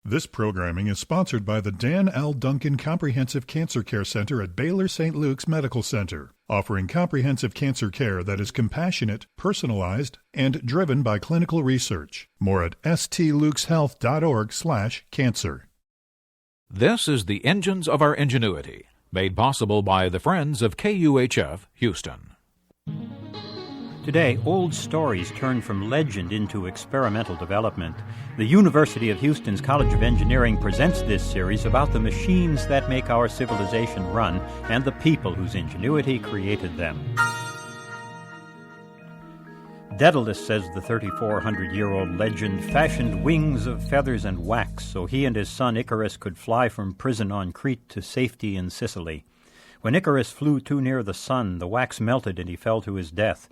This programming is sponsored by the Dan L. Duncan Comprehensive Cancer Care Center at Baylor St. Luke's Medical Center, offering comprehensive cancer care that is compassionate, personalized, and driven by clinical research. More at stlukeshealth.org/cancer. This is the Engines of Our Ingenuity, made possible by the Friends of KUHF Houston. Today, old stories turn from legend into experimental development. The University of Houston's College of Engineering presents this series about the machines that make our civilization run and the people whose ingenuity created them. Daedalus, says the 3,400-year-old legend, fashioned wings of feathers and wax so he and his son Icarus could fly from prison on Crete to safety in Sicily. When Icarus flew too near the sun, the wax melted and he fell to his death.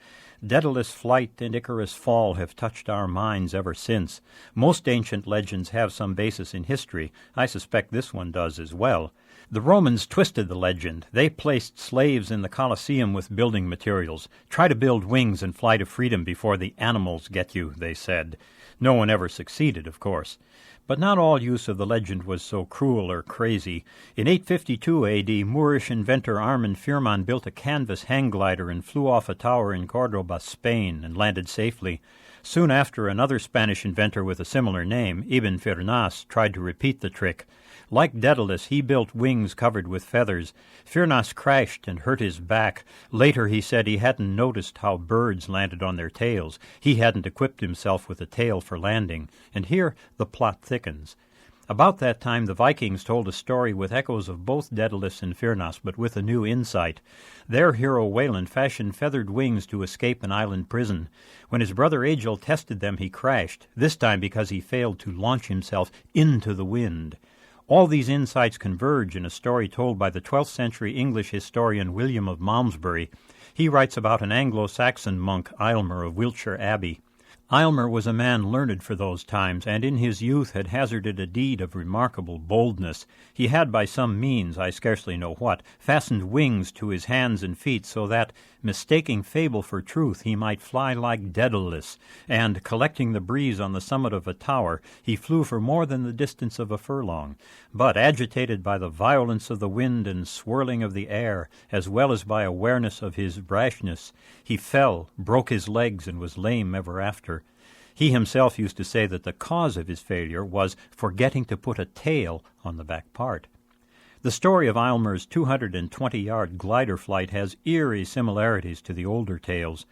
Daedalus' flight and Icarus' fall have touched our minds ever since. Most ancient legends have some basis in history. I suspect this one does as well. The Romans twisted the legend. They placed slaves in the Colosseum with building materials. Try to build wings and fly to freedom before the animals get you, they said. No one ever succeeded, of course. But not all use of the legend was so cruel or crazy. In 852 A.D., Moorish inventor Armand Firman built a canvas hang glider and flew off a tower in Cordoba, Spain, and landed safely. Soon after, another Spanish inventor with a similar name, Ibn Firnas, tried to repeat the trick. Like Daedalus, he built wings covered with feathers. Firnas crashed and hurt his back. Later he said he hadn't noticed how birds landed on their tails. He hadn't equipped himself with a tail for landing. And here the plot thickens. About that time the Vikings told a story with echoes of both Daedalus and Firnas, but with a new insight. Their hero Wayland fashioned feathered wings to escape an island prison. When his brother Egil tested them, he crashed, this time because he failed to launch himself into the wind. All these insights converge in a story told by the 12th century English historian William of Malmesbury. He writes about an Anglo-Saxon monk, Aylmer of Wiltshire Abbey. Aylmer was a man learned for those times, and in his youth had hazarded a deed of remarkable boldness. He had by some means, I scarcely know what, fastened wings to his hands and feet so that, mistaking fable for truth, he might fly like Daedalus, and, collecting the breeze on the summit of a tower, he flew for more than the distance of a furlong. But, agitated by the violence of the wind and swirling of the air, as well as by awareness of his rashness, he fell, broke his legs, and was lame ever after. He himself used to say that the cause of his failure was forgetting to put a tail on the back part. The story of Aylmer's 220-yard glider flight has eerie similarities to the older tales.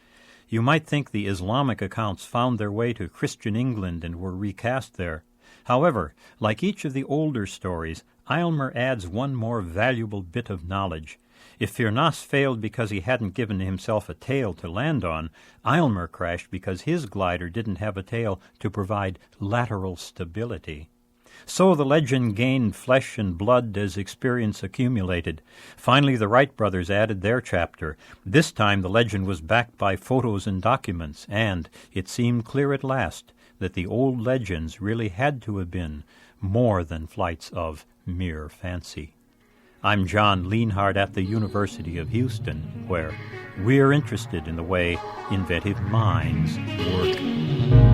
You might think the Islamic accounts found their way to Christian England and were recast there. However, like each of the older stories, Aylmer adds one more valuable bit of knowledge. If Firnas failed because he hadn't given himself a tail to land on, Aylmer crashed because his glider didn't have a tail to provide lateral stability. So the legend gained flesh and blood as experience accumulated. Finally, the Wright brothers added their chapter. This time the legend was backed by photos and documents, and it seemed clear at last that the old legends really had to have been more than flights of mere fancy. I'm John Lienhard at the University of Houston, where we're interested in the way inventive minds work.